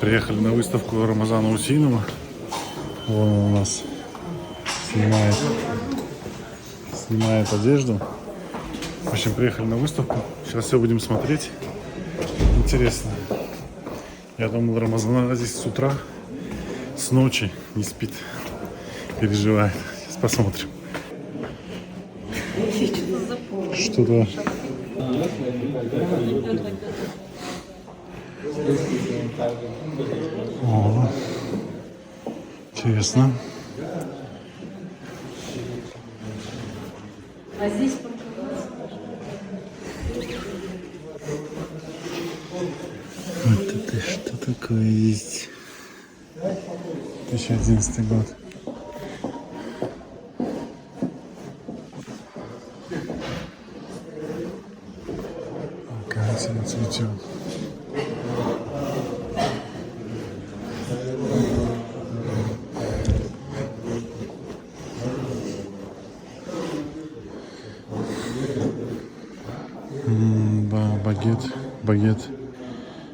Приехали на выставку Рамазана Усинова. Вон он у нас снимает одежду. В общем, приехали на выставку. Сейчас все будем смотреть. Интересно. Я думал, Рамазан здесь с утра, с ночи не спит, переживает. Сейчас посмотрим. Что-то... О, интересно. А здесь Вот это что такое есть? 2011 год. Акация цветет. Багет.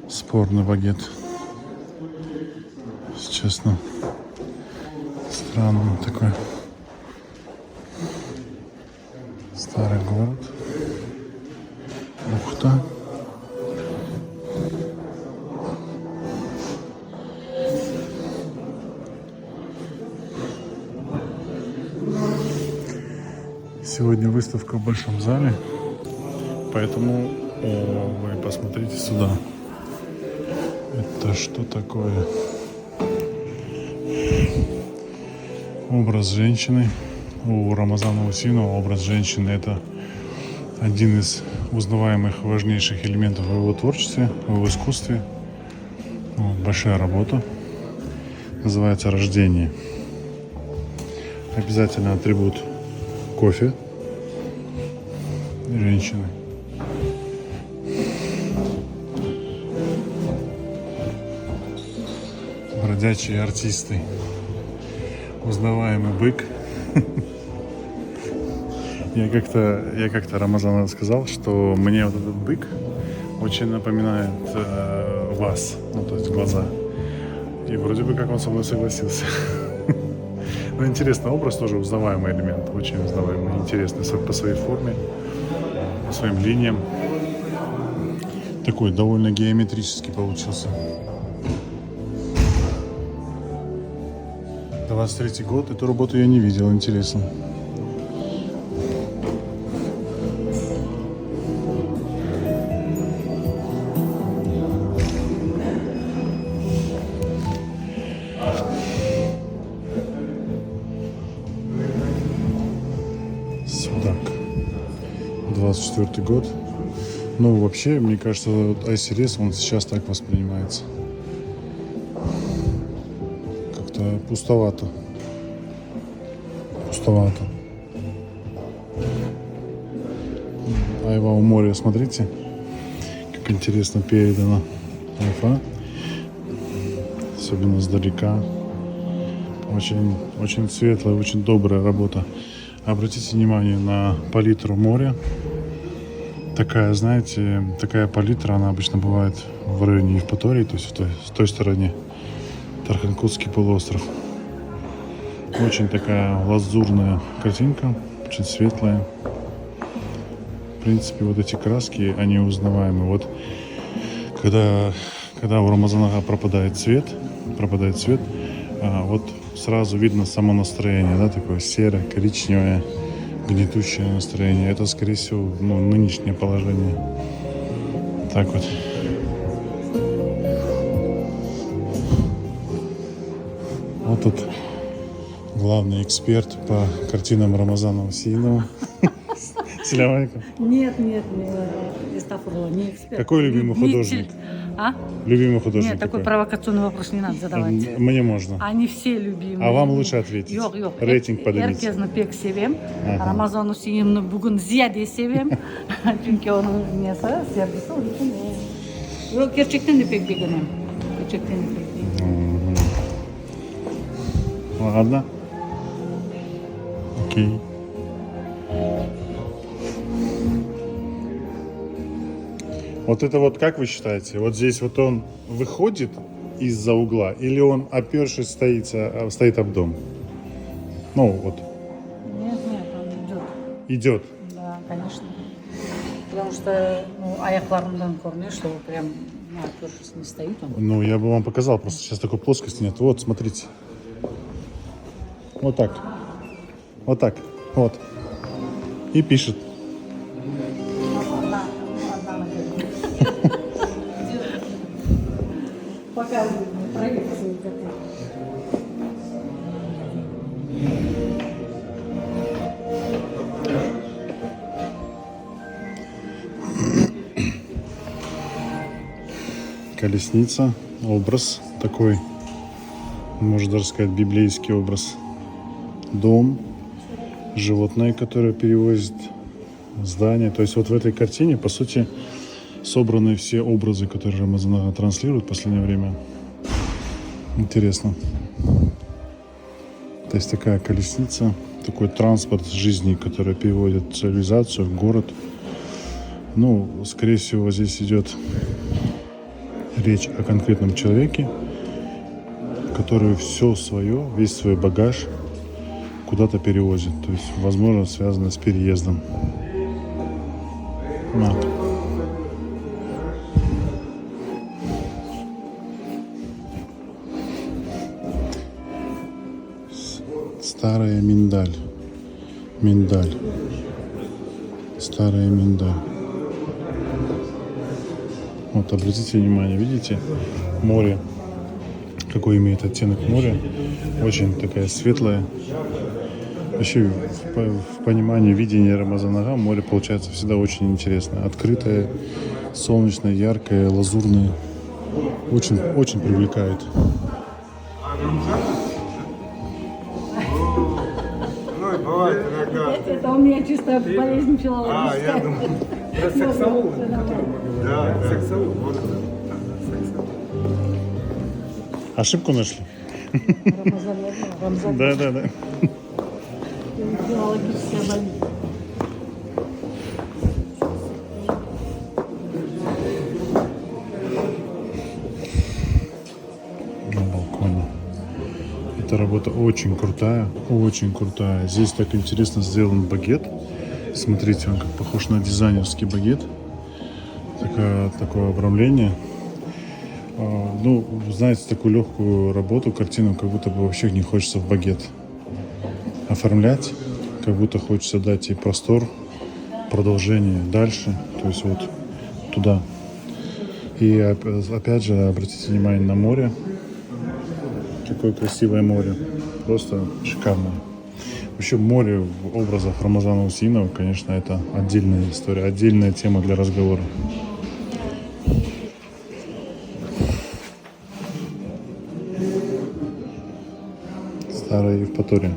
Спорный багет. Честно. Странный такой. Старый город. Ухта. Сегодня выставка в большом зале, поэтому вы посмотрите сюда. Это что такое? Образ женщины. У Рамазана Усинова образ женщины — это один из узнаваемых важнейших элементов в его творчестве, в его искусстве. Вот, большая работа. Называется «Рождение». Обязательно атрибут кофе женщины. Бродячие артисты. Узнаваемый бык. Я как-то Рамазану сказал, что мне вот этот бык очень напоминает вас, ну то есть глаза. И вроде бы как он со мной согласился. Но интересный образ, тоже узнаваемый элемент, очень узнаваемый, интересный по своей форме, по своим линиям. Такой довольно геометрический получился. 23-й год, эту работу я не видел, интересно. Судак. 24-й год. Ну, вообще, мне кажется, вот ICRS, он сейчас так воспринимается. Как-то пустовато. Айва у моря, смотрите, как интересно передано. Айфа. Особенно издалека. Очень светлая, очень добрая работа. Обратите внимание на палитру моря. Такая, знаете, такая палитра, она обычно бывает в районе Евпатории, то есть в той стороне. Тарханкутский полуостров. Очень такая лазурная картинка, очень светлая. В принципе, вот эти краски, они узнаваемы. Вот когда у Рамазана пропадает цвет, вот сразу видно само настроение, да, такое серое, коричневое, гнетущее настроение. Это, скорее всего, нынешнее положение. Так вот. Вот тут главный эксперт по картинам Рамазана Усинова. Салям алейкум. Нет, не эксперт. Какой любимый художник? А? Любимый художник. Нет, такой провокационный вопрос не надо задавать. Мне можно. Они все любимые. А вам лучше ответить. Yok. Рейтинг поднимите. Herkesini pek sevim. Ramazan Hüseyin'i bugün ziyade sevim. Çünkü onun niyesi, sevgisi onun için. Yok, gerçekten de pek beğenmem. Gerçekten de pek beğenmem. Ладно. Окей. Вот это вот как вы считаете? Вот здесь вот он выходит из-за угла, или он, опершись, стоит об дом? Ну, вот, Нет, он идет. идет. Да, конечно. Потому что ну, аяқларымдан көрінеді, что прям ну, опершись не стоит он. Ну, я бы вам показал, просто сейчас такой плоскости нет. Вот, смотрите. Вот так. Вот так. Вот. И пишет. Показывай мне проект свой какой. Колесница. Образ такой. Можно даже сказать, библейский образ. Дом. Животное, которое перевозит. Здание. То есть вот в этой картине, по сути, собраны все образы, которые Рамазан транслирует в последнее время. Интересно. То есть такая колесница, такой транспорт жизни, который переводит цивилизацию в город. Ну, скорее всего, здесь идет речь о конкретном человеке, который все свое, весь свой багаж куда-то перевозит. То есть, возможно, связано с переездом. Вот. Старая миндаль. Миндаль. Старая миндаль. Вот, обратите внимание, видите, море, какой имеет оттенок моря, очень такая светлая. Вообще, в понимании, видении Рамазан-ага море получается всегда очень интересное, открытое, солнечное, яркое, лазурное, очень, очень привлекает. Ну, и бывает иногда. Это у меня чисто болезнь филологическая. Я думаю, про сексолог. Да, сексолог. Ошибку нашли? Рамзан. Да. Филологическая болезнь. На балконе. Эта работа очень крутая, очень крутая. Здесь так интересно сделан багет. Смотрите, он как похож на дизайнерский багет. Такое обрамление. Ну, знаете, такую легкую работу, картину, как будто бы вообще не хочется в багет оформлять. Как будто хочется дать ей простор, продолжение дальше. То есть вот туда. И опять же, обратите внимание на море. Какое красивое море. Просто шикарное. Вообще море в образах Рамазана Усинова, конечно, это отдельная история, отдельная тема для разговора. Старая Евпатория.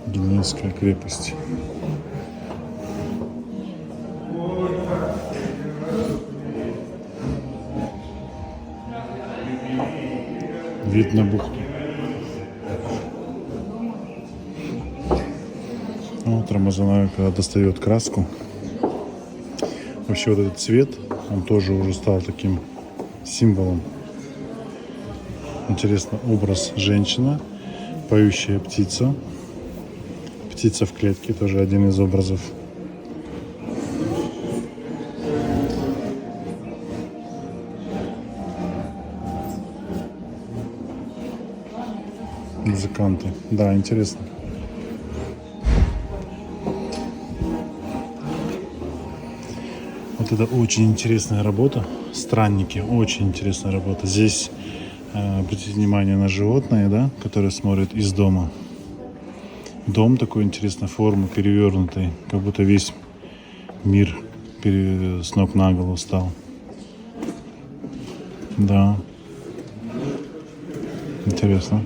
Генуэзская крепость. Вид на бухту. Вот Рамазан, когда достает краску. Вообще вот этот цвет, он тоже уже стал таким символом. Интересно, образ женщина, поющая птица. Птица в клетке, тоже один из образов. Музыканты. Да, интересно. Вот это очень интересная работа. Странники. Очень интересная работа. Здесь обратите внимание на животное, да, которое смотрит из дома. Дом такой интересной формы, перевернутый, как будто весь мир с ног на голову стал. Да. Интересно.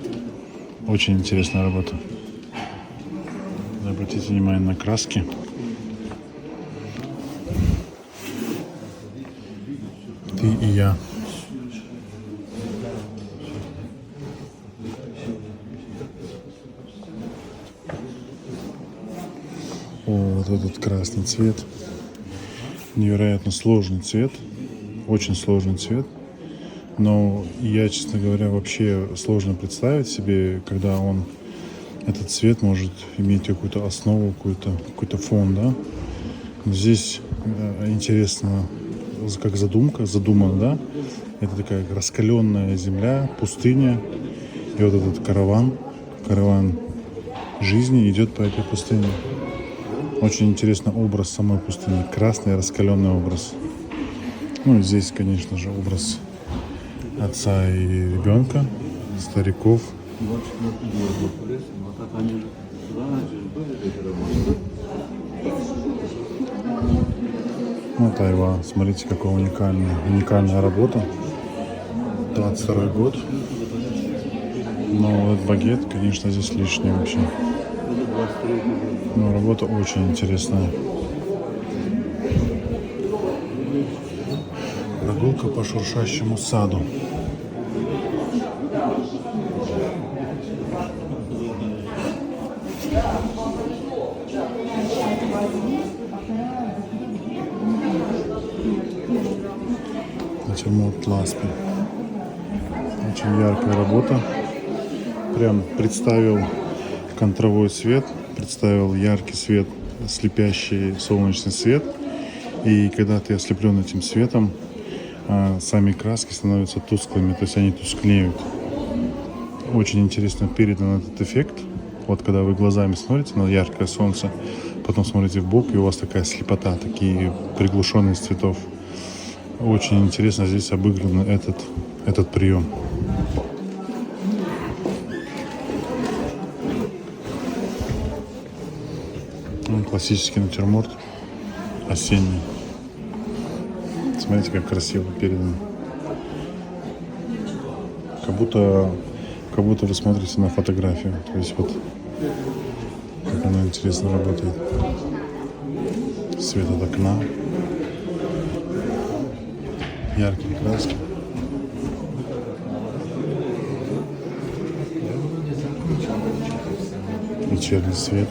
Очень интересная работа. Обратите внимание на краски. Ты и я. вот этот красный цвет. Невероятно сложный цвет. Очень сложный цвет. Но я, честно говоря, вообще сложно представить себе, когда этот цвет может иметь какую-то основу, какой-то фон, да. Но здесь интересно, как задуман, да. Это такая раскаленная земля, пустыня. И вот этот караван жизни идет по этой пустыне. Очень интересный образ самой пустыни. Красный раскаленный образ. Ну и здесь, конечно же, образ отца и ребенка, стариков. Вот Айва. Смотрите, какая уникальная работа. 22 год. Но этот багет, конечно, здесь лишний вообще. Но работа очень интересная. Прогулка по шуршащему саду. Натюрморт Ласпи. Очень яркая работа. Прям представил контровой свет, представил яркий свет, слепящий солнечный свет. И когда ты ослеплен этим светом, сами краски становятся тусклыми, то есть они тускнеют. Очень интересно передан этот эффект. Вот когда вы глазами смотрите на яркое солнце, потом смотрите в бок, и у вас такая слепота, такие приглушенность цветов. Очень интересно здесь обыгран этот прием. Классический натюрморт осенний. Смотрите, как красиво передано. Как будто вы смотрите на фотографию. То есть вот как она интересно работает. Свет от окна. Яркие краски. Вечерний свет.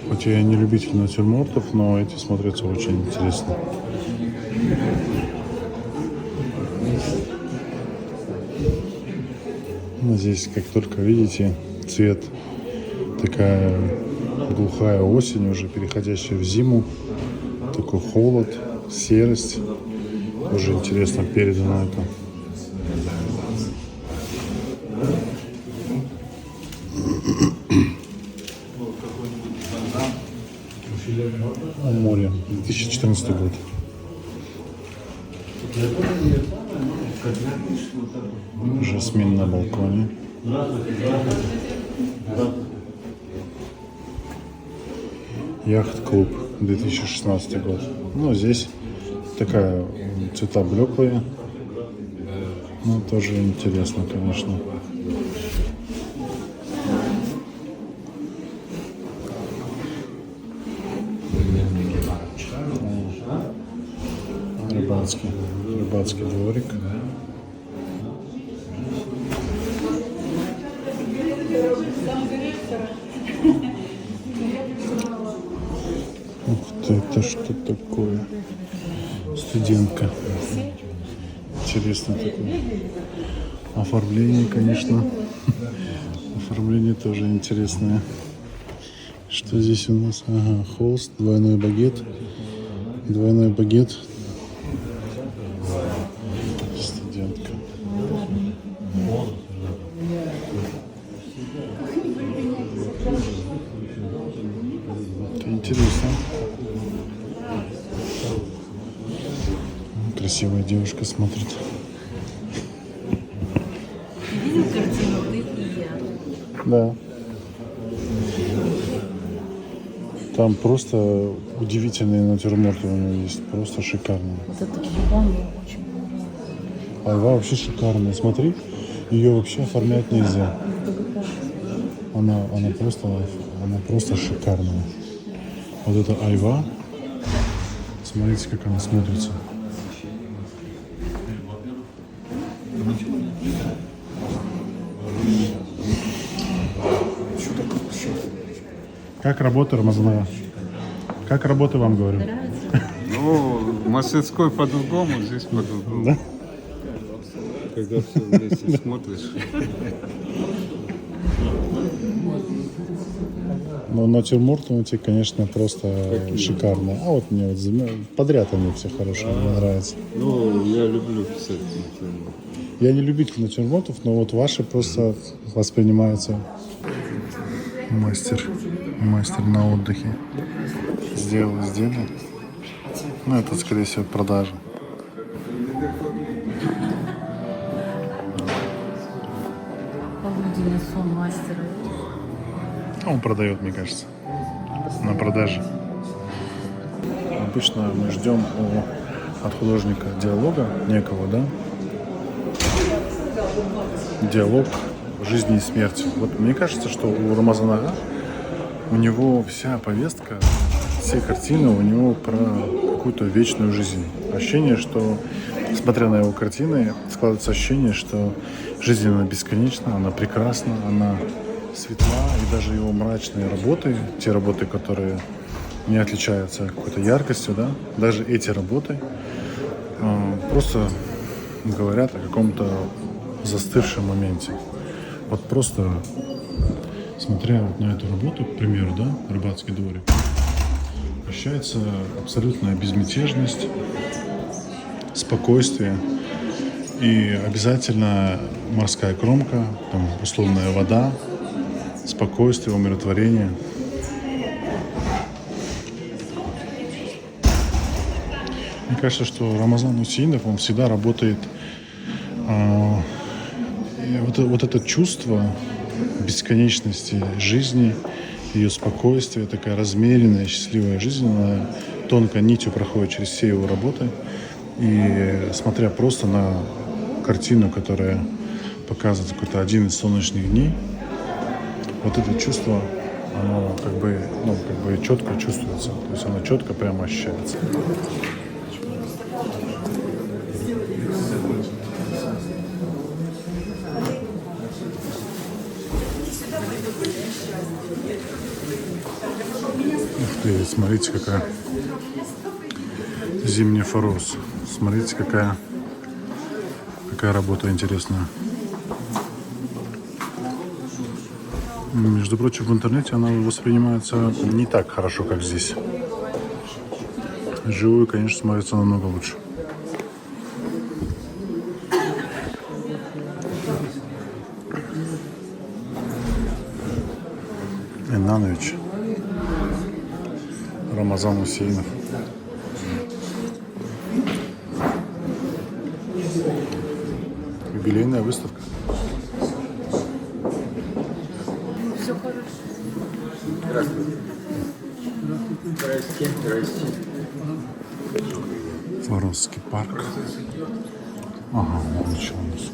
Хоть я не любитель натюрмортов, но эти смотрятся очень интересно. Здесь, как только видите, цвет такая глухая осень, уже переходящая в зиму. Такой холод, серость. Уже интересно передано это. Море, 2014 год. Жасмин на балконе. Яхт-клуб, 2016 год. Ну, здесь такая цвета блеклые. Ну, тоже интересно, конечно. Рыбацкий дворик. Ух ты, это что такое? Студентка. Интересно такое. Оформление, конечно. Оформление тоже интересное. Что здесь у нас? Ага, холст, двойной багет. Двойной багет. Студентка. Это интересно. Красивая девушка смотрит. Видел картину «Ты и я»? Да. Там просто удивительные натюрморты у него есть. Просто шикарные. Вот это Айва мне очень понравилось. Айва вообще шикарная. Смотри, ее вообще оформлять нельзя. Она просто шикарная. Вот эта Айва. Смотрите, как она смотрится. Как работа, Рамазанова? Как работа вам, говорю? Ну, в мастерской по-другому, здесь по-другому. Да? Когда все вместе смотришь. Ну, натюрморты у тебя, конечно, просто шикарные. А вот мне вот подряд они все хорошие, мне нравятся. Ну, я люблю писать натюрморт. Я не любитель натюрмортов, но вот ваши просто воспринимаются. Мастер на отдыхе. Сделал изделие. Ну, это, скорее всего, продажа. Полуденный сон мастера. Он продает, мне кажется, на продаже. Обычно мы ждем от художника диалога некого, да? Диалог жизни и смерти. Вот мне кажется, что у Рамазана Ага, у него вся повестка, все картины у него про какую-то вечную жизнь. Ощущение, что, смотря на его картины, складывается ощущение, что жизнь, она бесконечна, она прекрасна, она светла, и даже его мрачные работы, те работы, которые не отличаются какой-то яркостью, да, даже эти работы просто говорят о каком-то застывшем моменте. Вот просто смотря вот на эту работу, к примеру, да, «Рыбацкий дворик», ощущается абсолютная безмятежность, спокойствие и обязательно морская кромка, там условная вода, спокойствие, умиротворение. Мне кажется, что Рамазан Усейнов, он всегда работает вот это чувство бесконечности жизни, ее спокойствие, такая размеренная, счастливая жизнь, она тонкой нитью проходит через все его работы. И смотря просто на картину, которая показывает какой-то один из солнечных дней, вот это чувство, оно как бы четко чувствуется, то есть оно четко прямо ощущается. Ух ты, смотрите, какая зимняя форос. Смотрите, какая работа интересная. Между прочим, в интернете она воспринимается не так хорошо, как здесь. Живую, конечно, смотрится намного лучше. Инанович. Рамазан Усейнов. Юбилейная выставка. Все хорошо. Форосский парк. Ага, вот что у нас.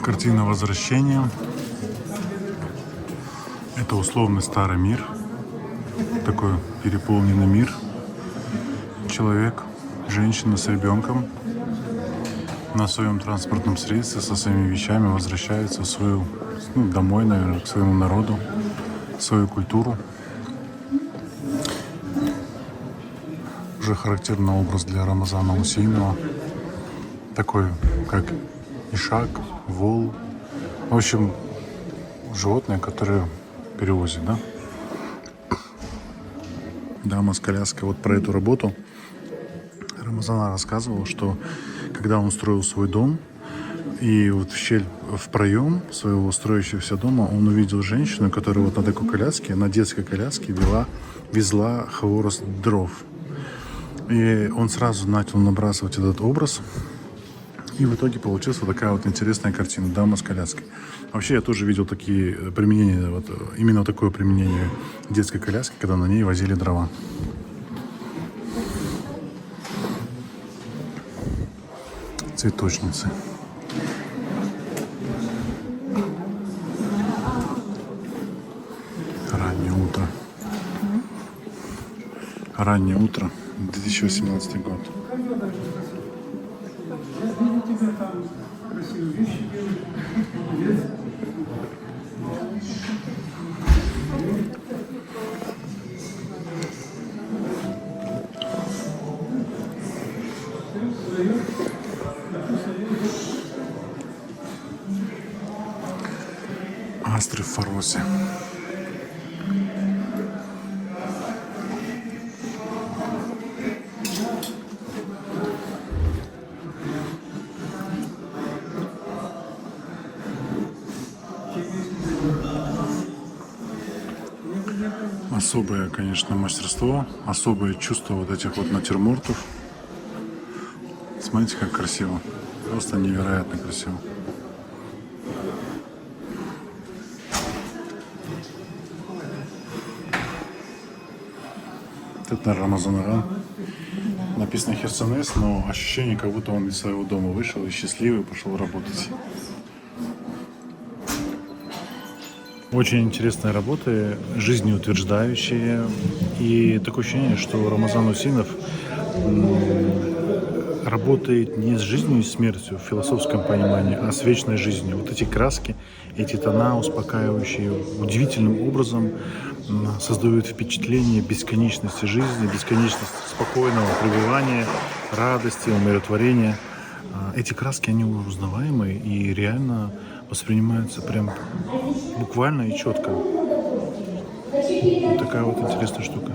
Картина «Возвращение». Это условный старый мир. Такой переполненный мир. Человек, женщина с ребенком на своем транспортном средстве со своими вещами возвращается в свою, домой, наверное, к своему народу, в свою культуру. Уже характерный образ для Рамазана Усейнова. Такой, как ишак, вол. В общем, животные, которые перевозят, да? Дама с коляской. Вот про эту работу Рамазан рассказывал, что когда он строил свой дом, и вот в щель, в проем своего строящегося дома он увидел женщину, которая вот на такой коляске, на детской коляске везла хворост дров. И он сразу начал набрасывать этот образ. И в итоге получилась вот такая вот интересная картина «Дама с коляской». Вообще я тоже видел такие применения, вот именно такое применение детской коляски, когда на ней возили дрова. Цветочницы. Раннее утро, 2018 год. Астры в Фаросе. Особое, конечно, мастерство, особое чувство вот этих вот натюрмортов. Смотрите, как красиво. Просто невероятно красиво. Это, наверное, Рамазан Аран. Написано Херсонес, но ощущение, как будто он из своего дома вышел и счастливый пошел работать. Очень интересные работы, жизнеутверждающие. И такое ощущение, что Рамазан Усинов работает не с жизнью и смертью в философском понимании, а с вечной жизнью. Вот эти краски, эти тона успокаивающие, удивительным образом создают впечатление бесконечности жизни, бесконечности спокойного пребывания, радости, умиротворения. Эти краски, они узнаваемые и реально воспринимаются прям буквально и четко. Вот такая вот интересная штука.